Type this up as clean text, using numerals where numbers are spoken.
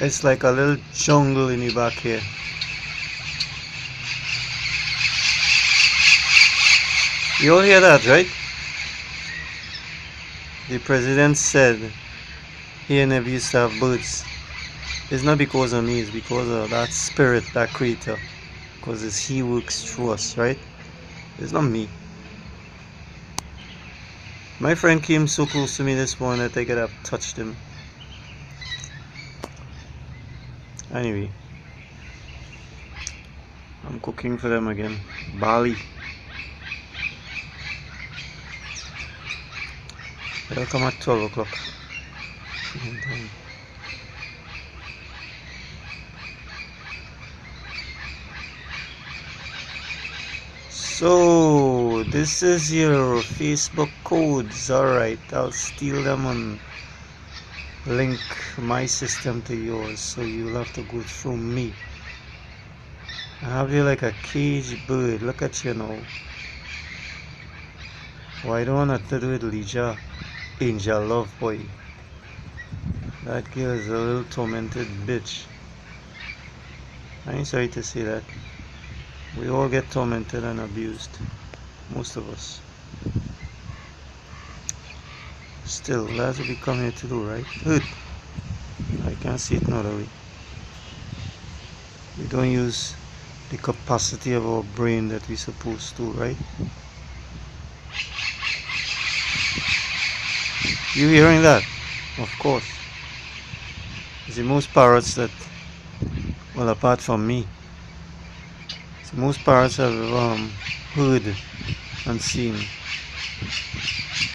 It's like a little jungle in the back here. You all hear that, right? The president said he never used to have birds. It's not because of me, it's because of that spirit, that creator. Because it's he works through us, right? It's not me. My friend came so close to me this morning that I could have touched him. Anyway, I'm cooking for them again. Bali. They'll come at 12 o'clock. So, this is your Facebook codes. Alright, I'll steal them and link my system to yours, so you'll have to go through me. I have you like a caged bird. Look at you now. Why don't want to do it, Lija? Angel love boy. That girl is a little tormented bitch. I'm sorry to say that. We all get tormented and abused. Most of us. Still, that's what we come here to do, right? Good. I can't see it another way. We don't use the capacity of our brain that we're supposed to, right? You hearing that? Of course. It's the most parrots that, well, apart from me, it's the most parrots I've heard and seen.